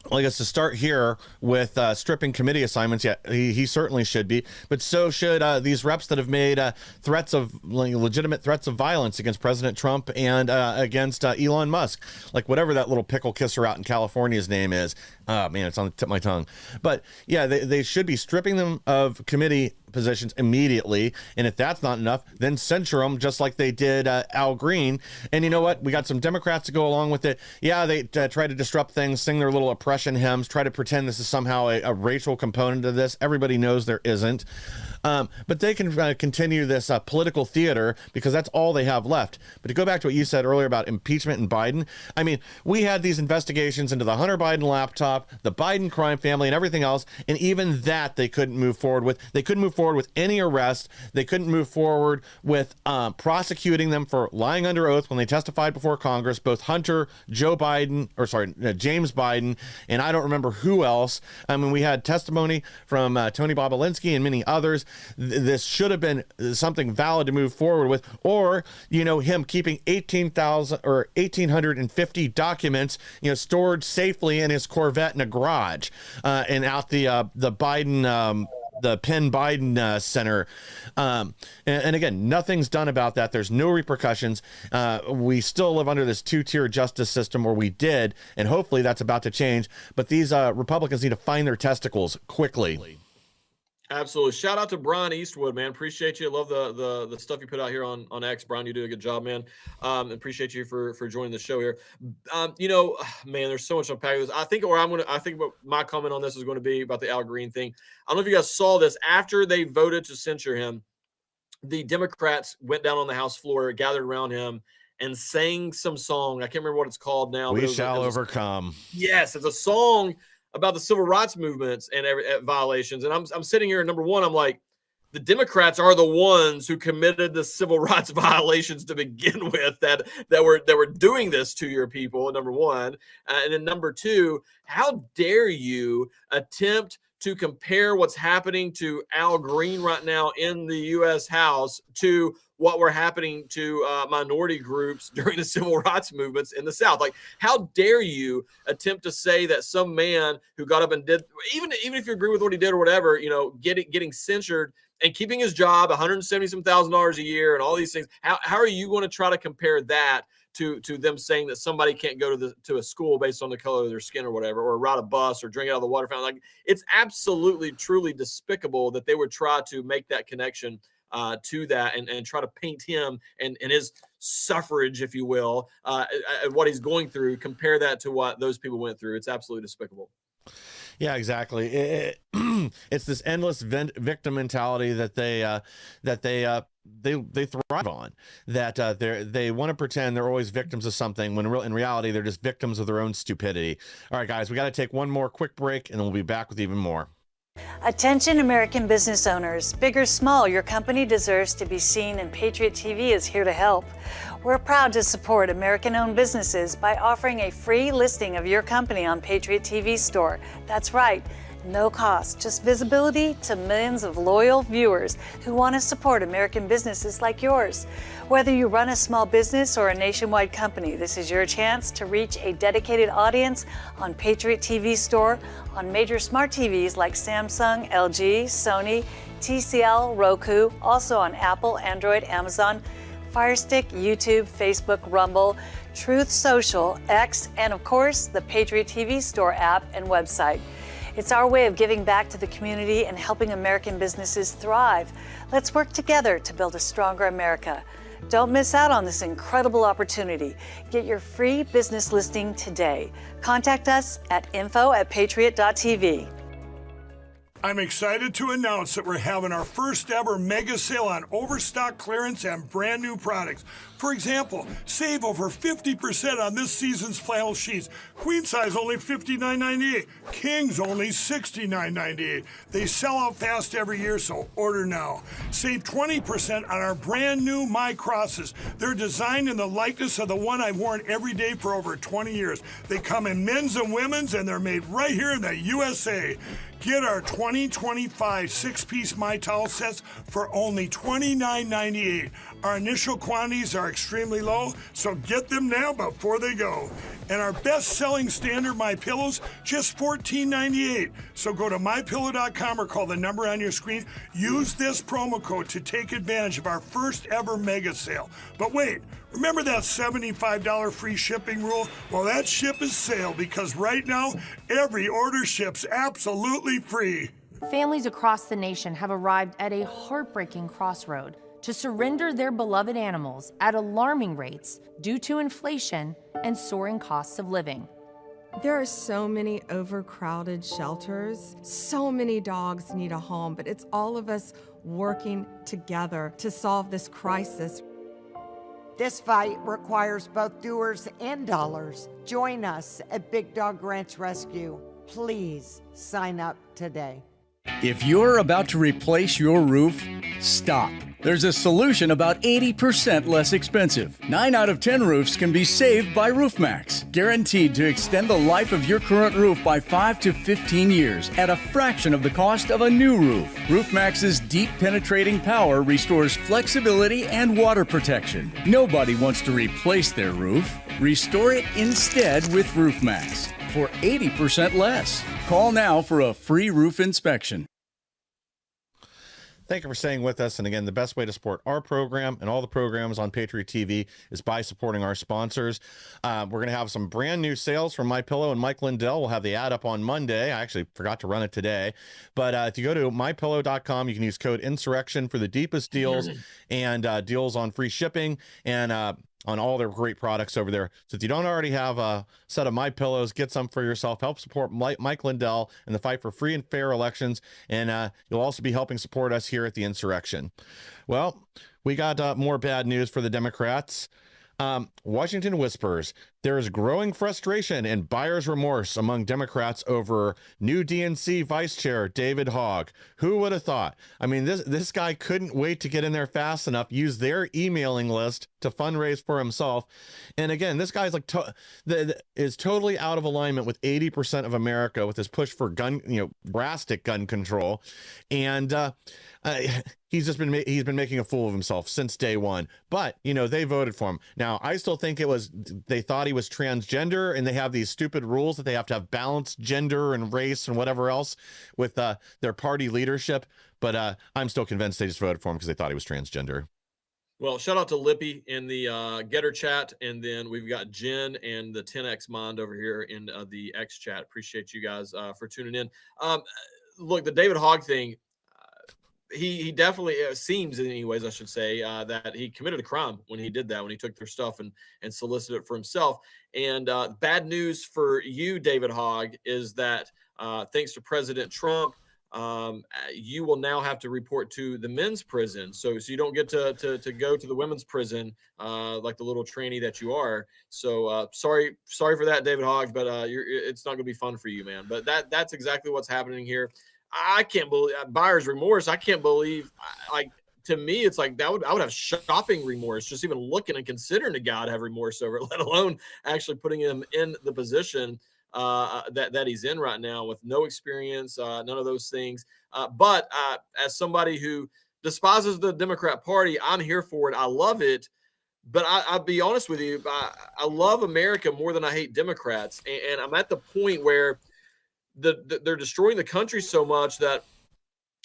Well, I guess to start here with stripping committee assignments, yeah, he certainly should be, but so should these reps that have made legitimate threats of violence against President Trump and against Elon Musk, like whatever that little pickle kisser out in California's name is. Man, it's on the tip of my tongue. But yeah, they should be stripping them of committee positions immediately, and if that's not enough, then censure them just like they did Al Green. And you know what, we got some Democrats to go along with it. Yeah, they try to disrupt things, sing their little oppression hymns, try to pretend this is somehow a racial component of this. Everybody knows there isn't. But they can continue this political theater because that's all they have left. But to go back to what you said earlier about impeachment and Biden, I mean, we had these investigations into the Hunter Biden laptop, the Biden crime family, and everything else, and even that they couldn't move forward with. They couldn't move forward with any arrest. They couldn't move forward with prosecuting them for lying under oath when they testified before Congress, both Hunter, James Biden, and I don't remember who else. I mean, we had testimony from Tony Bobolinsky and many others. This should have been something valid to move forward with, or him keeping 1,850 documents stored safely in his Corvette in a garage and out the Biden the Penn Biden Center. And again, nothing's done about that. There's no repercussions. We still live under this two-tier justice system, or we did, and hopefully that's about to change. But these Republicans need to find their testicles quickly. Absolutely. Shout out to Brian Eastwood, man. Appreciate you. Love the stuff you put out here on X. Brian, you do a good job, man. Appreciate you for joining the show here. Man, there's so much to unpack this. I think what my comment on this is going to be about the Al Green thing. I don't know if you guys saw this. After they voted to censure him, the Democrats went down on the House floor, gathered around him, and sang some song. I can't remember what it's called now. We shall overcome. Yes, it's a song about the civil rights movements and violations. And I'm sitting here, and number one, I'm like, the Democrats are the ones who committed the civil rights violations to begin with, that were doing this to your people, number one. And then number two, how dare you attempt to compare what's happening to Al Green right now in the U.S. House to what were happening to minority groups during the civil rights movements in the South. Like, how dare you attempt to say that some man who got up and did, even if you agree with what he did or whatever, getting censured and keeping his job, $170,000 a year and all these things. How are you going to try to compare that to them saying that somebody can't go to a school based on the color of their skin or whatever, or ride a bus or drink out of the water fountain? Like, it's absolutely, truly despicable that they would try to make that connection to that and try to paint him and his suffrage, if you will, what he's going through, compare that to what those people went through. It's absolutely despicable. Yeah, exactly. It's this endless victim mentality that they thrive on. That they want to pretend they're always victims of something when in reality they're just victims of their own stupidity. All right, guys, we got to take one more quick break, and then we'll be back with even more. Attention American business owners, big or small, your company deserves to be seen, and Patriot TV is here to help. We're proud to support American-owned businesses by offering a free listing of your company on Patriot TV Store. That's right, no cost, just visibility to millions of loyal viewers who want to support American businesses like yours. Whether you run a small business or a nationwide company, this is your chance to reach a dedicated audience on Patriot TV Store on major smart TVs like Samsung, LG, Sony, TCL, Roku, also on Apple, Android, Amazon, Fire Stick, YouTube, Facebook, Rumble, Truth Social, X, and of course, the Patriot TV Store app and website. It's our way of giving back to the community and helping American businesses thrive. Let's work together to build a stronger America. Don't miss out on this incredible opportunity. Get your free business listing today. Contact us at info@patriot.tv. I'm excited to announce that we're having our first ever mega sale on overstock clearance and brand new products. For example, save over 50% on this season's flannel sheets. Queen size only $59.98. Kings only $69.98. They sell out fast every year, so order now. Save 20% on our brand new My Crosses. They're designed in the likeness of the one I've worn every day for over 20 years. They come in men's and women's, and they're made right here in the USA. Get our 2025 six-piece My Towel sets for only $29.98. Our initial quantities are extremely low, so get them now before they go. And our best-selling standard My Pillows, just $14.98. So go to mypillow.com or call the number on your screen. Use this promo code to take advantage of our first ever mega sale. But wait, remember that $75 free shipping rule? Well, that ship is sailed because right now, every order ships absolutely free. Families across the nation have arrived at a heartbreaking crossroad to surrender their beloved animals at alarming rates due to inflation and soaring costs of living. There are so many overcrowded shelters. So many dogs need a home, but it's all of us working together to solve this crisis. This fight requires both doers and dollars. Join us at Big Dog Ranch Rescue. Please sign up today. If you're about to replace your roof, stop. There's a solution about 80% less expensive. 9 out of 10 roofs can be saved by RoofMax. Guaranteed to extend the life of your current roof by 5 to 15 years at a fraction of the cost of a new roof. RoofMax's deep penetrating power restores flexibility and water protection. Nobody wants to replace their roof. Restore it instead with RoofMax for 80% less. Call now for a free roof inspection. Thank you for staying with us. And again, the best way to support our program and all the programs on Patriot TV is by supporting our sponsors. We're going to have some brand new sales from MyPillow and Mike Lindell. We'll have the ad up on Monday. I actually forgot to run it today. But if you go to mypillow.com, you can use code INSURRECTION for the deepest deals and deals on free shipping and on all their great products over there. So if you don't already have a set of My Pillows, get some for yourself. Help support Mike Lindell in the fight for free and fair elections. And you'll also be helping support us here at the Insurrection. Well, we got more bad news for the Democrats. Washington whispers there is growing frustration and buyer's remorse among Democrats over new DNC vice chair David Hogg. Who would have thought? I mean, this guy couldn't wait to get in there fast enough, use their emailing list to fundraise for himself. And again, this guy's like is totally out of alignment with 80% of America with his push for drastic gun control. And he's been making a fool of himself since day one. But they voted for him. Now I still think they thought he was transgender, and they have these stupid rules that they have to have balanced gender and race and whatever else with their party leadership. But I'm still convinced they just voted for him because they thought he was transgender. Well, shout out to Lippy in the Getter chat, and then we've got Jen and the 10X Mind over here in the X chat. Appreciate you guys for tuning in. Look, the David Hogg thing. He definitely seems, anyways, I should say, that he committed a crime when he did that, when he took their stuff and solicited it for himself. And bad news for you, David Hogg, is that thanks to President Trump, you will now have to report to the men's prison. So you don't get to go to the women's prison like the little trainee that you are. So sorry for that, David Hogg, but it's not going to be fun for you, man. But that's exactly what's happening here. I can't believe buyer's remorse. I can't believe, to me, it's like I would have shopping remorse just even looking and considering a guy to have remorse over it, let alone actually putting him in the position that he's in right now with no experience, none of those things. But as somebody who despises the Democrat Party, I'm here for it. I love it. But I'll be honest with you. I love America more than I hate Democrats. And I'm at the point where they're destroying the country so much that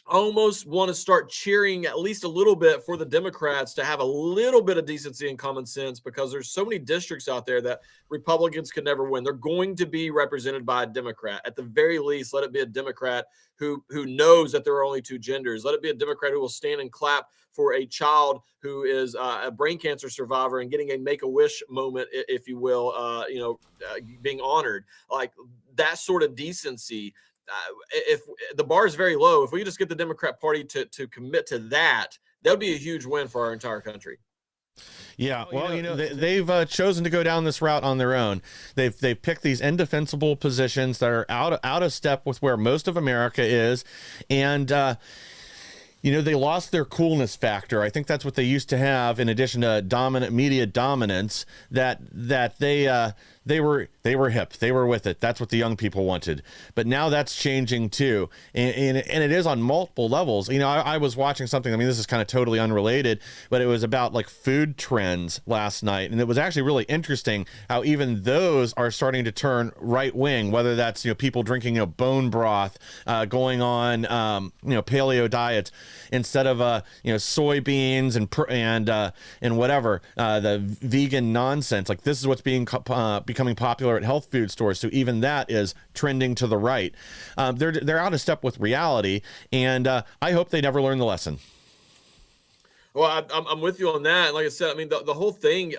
I almost want to start cheering at least a little bit for the Democrats to have a little bit of decency and common sense, because there's so many districts out there that Republicans could never win. They're going to be represented by a Democrat. At the very least, let it be a Democrat who knows that there are only two genders. Let it be a Democrat who will stand and clap for a child who is a brain cancer survivor and getting a Make-A-Wish moment, if you will, being honored. Like that sort of decency. If the bar is very low, if we just get the Democrat Party to commit to that, that would be a huge win for our entire country. Yeah, well, they've chosen to go down this route on their own. They've picked these indefensible positions that are out of step with where most of America is, and they lost their coolness factor. I think that's what they used to have, in addition to dominant media dominance. That they were hip. They were with it. That's what the young people wanted. But now that's changing too. And it is on multiple levels. You know, I was watching something, I mean, this is kind of totally unrelated, but it was about like food trends last night. And it was actually really interesting how even those are starting to turn right wing, whether that's, you know, people drinking, you know, bone broth, going on, you know, paleo diets instead of, you know, soybeans and whatever, the vegan nonsense. Like, this is what's becoming popular at health food stores. So even that is trending to the right. They're out of step with reality, and I hope they never learn the lesson. Well, I'm with you on that. Like I said, I mean, the whole thing,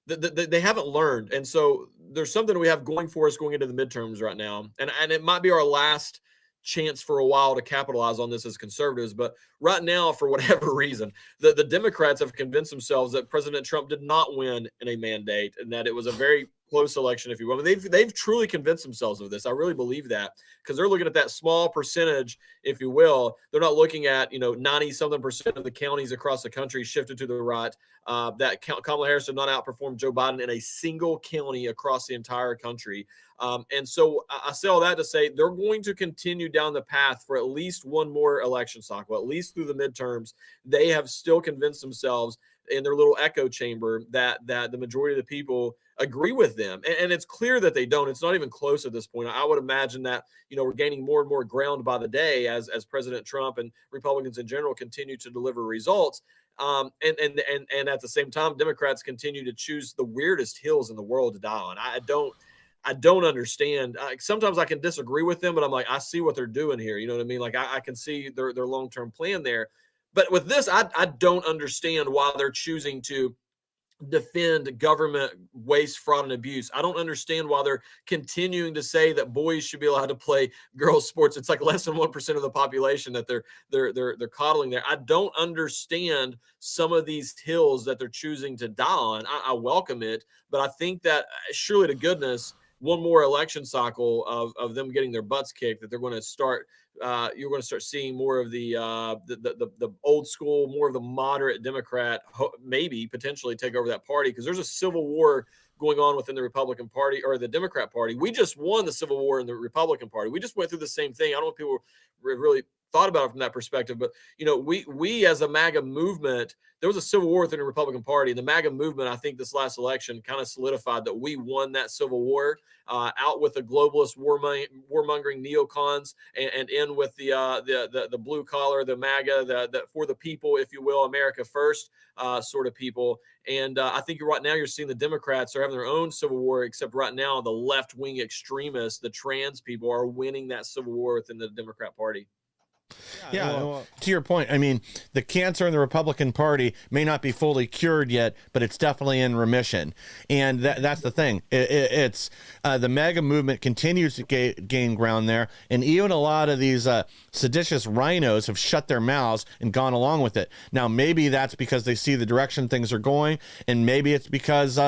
they haven't learned. And so there's something we have going for us going into the midterms right now. And it might be our last chance for a while to capitalize on this as conservatives. But right now, for whatever reason, the Democrats have convinced themselves that President Trump did not win in a mandate and that it was a very close election, if you will. I mean, they've truly convinced themselves of this. I really believe that, because they're looking at that small percentage, if you will. They're not looking at, 90-something% of the counties across the country shifted to the right. That Kamala Harris did not outperform Joe Biden in a single county across the entire country. And so I say all that to say they're going to continue down the path for at least one more election cycle, at least through the midterms. They have still convinced themselves in their little echo chamber that the majority of the people agree with them. And it's clear that they don't. It's not even close at this point. I would imagine that, we're gaining more and more ground by the day as President Trump and Republicans in general continue to deliver results. And at the same time, Democrats continue to choose the weirdest hills in the world to die on. I don't understand. Sometimes I can disagree with them, but I'm like, I see what they're doing here. You know what I mean? Like I can see their long-term plan there. But with this, I don't understand why they're choosing to defend government waste, fraud, and abuse. I don't understand why they're continuing to say that boys should be allowed to play girls' sports. It's like less than 1% of the population that they're coddling there. I don't understand some of these hills that they're choosing to die on. I welcome it, but I think that surely to goodness, one more election cycle of them getting their butts kicked, that they're going to start. You're going to start seeing more of the old school, more of the moderate Democrat, maybe potentially take over that party, because there's a civil war going on within the Republican Party or the Democrat Party. We just won the civil war in the Republican Party. We just went through the same thing. I don't know if people really thought about it from that perspective, but we as a MAGA movement, there was a civil war within the Republican Party, and the MAGA movement, I think this last election kind of solidified that we won that civil war, out with the globalist warmongering neocons, and in with the blue collar, the MAGA, the for the people, if you will, America first sort of people. And I think right now you're seeing the Democrats are having their own civil war, except right now the left-wing extremists, the trans people, are winning that civil war within the Democrat Party. Yeah, well, to your point, I mean, the cancer in the Republican Party may not be fully cured yet, but it's definitely in remission. And that's the thing. It's the MAGA movement continues to gain ground there. And even a lot of these seditious rhinos have shut their mouths and gone along with it. Now, maybe that's because they see the direction things are going, and maybe it's because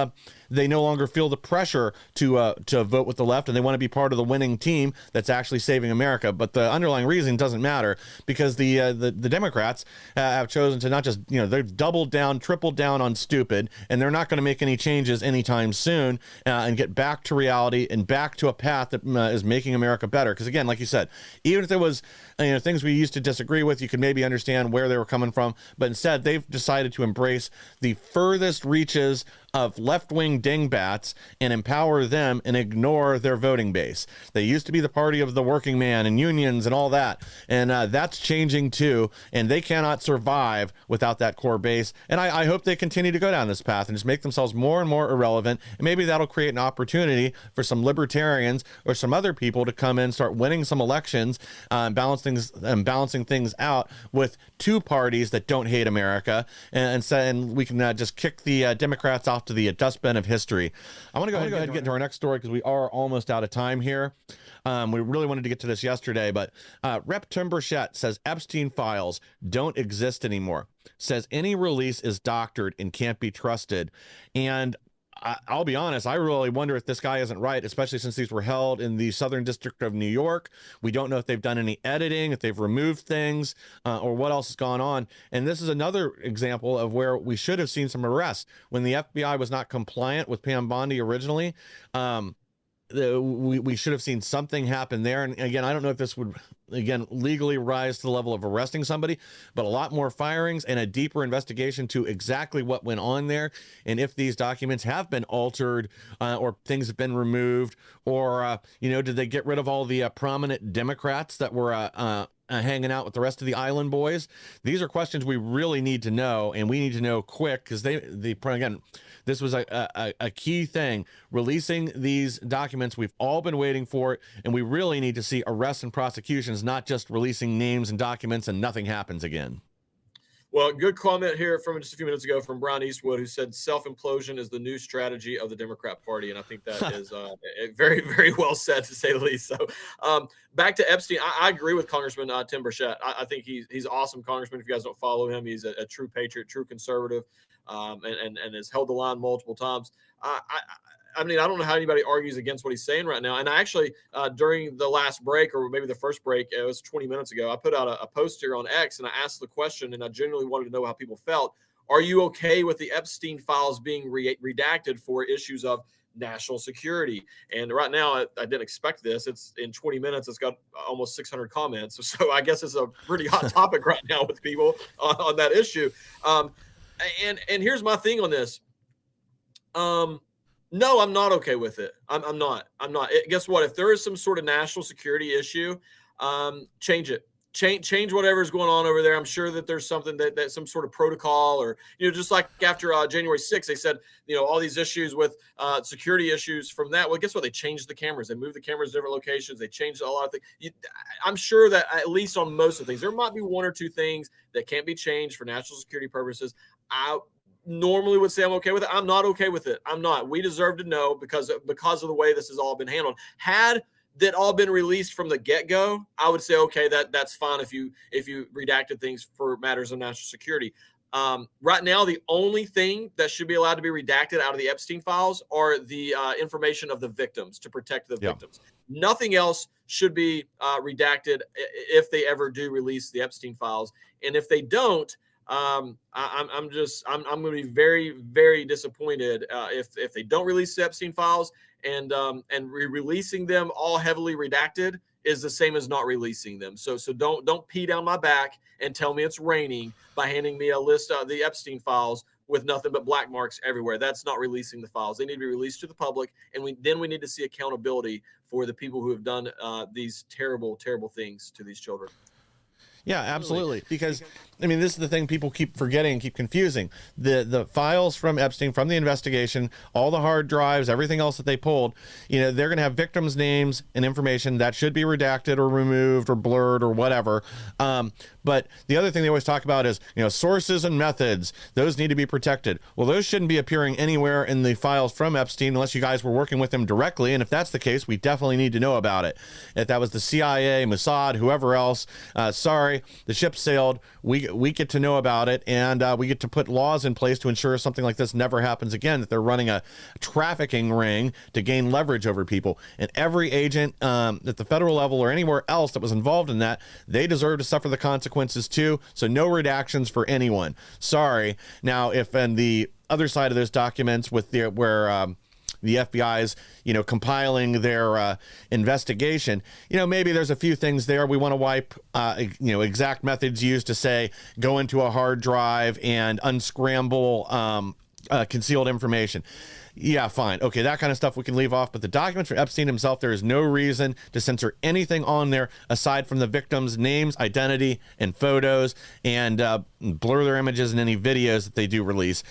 they no longer feel the pressure to vote with the left, and they want to be part of the winning team that's actually saving America. But the underlying reason doesn't matter, because the Democrats have chosen to not just, they've doubled down, tripled down on stupid, and they're not going to make any changes anytime soon and get back to reality and back to a path that is making America better. Because again, like you said, even if there was things we used to disagree with, you could maybe understand where they were coming from, but instead they've decided to embrace the furthest reaches of left-wing dingbats and empower them and ignore their voting base. They used to be the party of the working man and unions and all that, and that's changing too, and they cannot survive without that core base. And I hope they continue to go down this path and just make themselves more and more irrelevant, and maybe that'll create an opportunity for some libertarians or some other people to come in, start winning some elections, balancing things out with two parties that don't hate America, and we can just kick the Democrats off to the dustbin of history. I want to go ahead and get into our next story, because we are almost out of time here. We really wanted to get to this yesterday, but Rep. Tim Burchett says Epstein files don't exist anymore. Says any release is doctored and can't be trusted. And I'll be honest, I really wonder if this guy isn't right, especially since these were held in the Southern District of New York. We don't know if they've done any editing, if they've removed things, or what else has gone on. And this is another example of where we should have seen some arrests. When the FBI was not compliant with Pam Bondi originally, we should have seen something happen there. And again, I don't know if this would, again, legally rise to the level of arresting somebody, but a lot more firings and a deeper investigation to exactly what went on there. And if these documents have been altered, or things have been removed, or, did they get rid of all the prominent Democrats that were hanging out with the rest of the island boys? These are questions we really need to know, and we need to know quick, because again, this was a key thing, releasing these documents. We've all been waiting for it, and we really need to see arrests and prosecutions, not just releasing names and documents and nothing happens again. Well, good comment here from just a few minutes ago from Brian Eastwood, who said self-implosion is the new strategy of the Democrat Party. And I think that is very, very well said, to say the least. So back to Epstein, I agree with Congressman Tim Burchett. I think he's awesome congressman. If you guys don't follow him, he's a true patriot, true conservative, and has held the line multiple times. I mean, I don't know how anybody argues against what he's saying right now. And I actually, during the last break, or maybe the first break, it was 20 minutes ago, I put out a post here on X, and I asked the question, and I genuinely wanted to know how people felt. Are you okay with the Epstein files being redacted for issues of national security? And right now, I didn't expect this. It's in 20 minutes. It's got almost 600 comments. So I guess it's a pretty hot topic right now with people on that issue. And here's my thing on this. No, I'm not okay with it. I'm not. Guess what? If there is some sort of national security issue, change it. Change whatever's going on over there. I'm sure that there's something that some sort of protocol, or, just like after January 6th, they said, all these issues with security issues from that. Well, guess what? They changed the cameras. They moved the cameras to different locations. They changed a lot of things. I'm sure that at least on most of the things, there might be one or two things that can't be changed for national security purposes. I normally would say I'm okay with it. I'm not okay with it. I'm not. We deserve to know because of the way this has all been handled. Had that all been released from the get-go, I would say, okay, that's fine if you redacted things for matters of national security. Right now, the only thing that should be allowed to be redacted out of the Epstein files are the information of the victims, to protect the victims. Nothing else should be redacted if they ever do release the Epstein files. And if they don't, I'm going to be very, very disappointed if they don't release the Epstein files, and releasing them all heavily redacted is the same as not releasing them. So don't pee down my back and tell me it's raining by handing me a list of the Epstein files with nothing but black marks everywhere. That's not releasing the files. They need to be released to the public, and we need to see accountability for the people who have done these terrible, terrible things to these children. Yeah, absolutely. Because, I mean, this is the thing people keep forgetting and keep confusing. The files from Epstein, from the investigation, all the hard drives, everything else that they pulled, they're going to have victims' names and information that should be redacted or removed or blurred or whatever. But the other thing they always talk about is, sources and methods. Those need to be protected. Well, those shouldn't be appearing anywhere in the files from Epstein unless you guys were working with him directly. And if that's the case, we definitely need to know about it. If that was the CIA, Mossad, whoever else, sorry, the ship sailed. We get to know about it, and we get to put laws in place to ensure something like this never happens again, that they're running a trafficking ring to gain leverage over people. And every agent at the federal level or anywhere else that was involved in that, they deserve to suffer the consequences too. So no redactions for anyone. Sorry. Now, if in the other side of those documents with the FBI is, compiling their investigation, maybe there's a few things there. We want to wipe, exact methods used to say, go into a hard drive and unscramble concealed information. Yeah, fine. Okay, that kind of stuff we can leave off. But the documents for Epstein himself, there is no reason to censor anything on there aside from the victims' names, identity, and photos, and blur their images in any videos that they do release.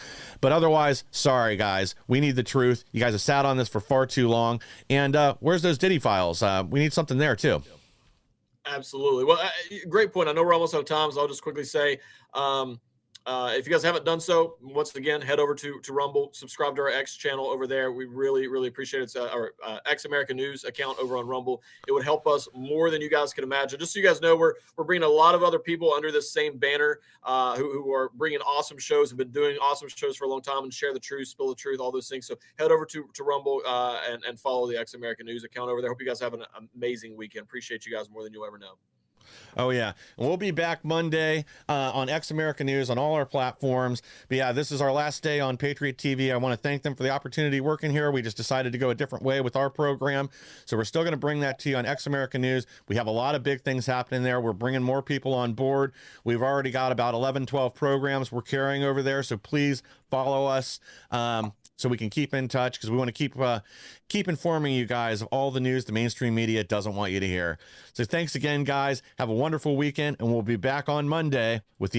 But otherwise, sorry, guys. We need the truth. You guys have sat on this for far too long. And where's those Diddy files? We need something there, too. Absolutely. Well, great point. I know we're almost out of time, so I'll just quickly say, If you guys haven't done so, once again, head over to Rumble, subscribe to our X channel over there. We really, really appreciate it. It's our X American News account over on Rumble. It would help us more than you guys can imagine. Just so you guys know, we're bringing a lot of other people under this same banner who are bringing awesome shows, have been doing awesome shows for a long time, and share the truth, spill the truth, all those things. So head over to Rumble and follow the X American News account over there. Hope you guys have an amazing weekend. Appreciate you guys more than you'll ever know. Oh, yeah. And we'll be back Monday on X American News on all our platforms. But yeah, this is our last day on Patriot TV. I want to thank them for the opportunity working here. We just decided to go a different way with our program. So we're still going to bring that to you on X American News. We have a lot of big things happening there. We're bringing more people on board. We've already got about 11, 12 programs we're carrying over there. So please follow us. So we can keep in touch, because we want to keep informing you guys of all the news the mainstream media doesn't want you to hear. So thanks again, guys. Have a wonderful weekend, and we'll be back on Monday with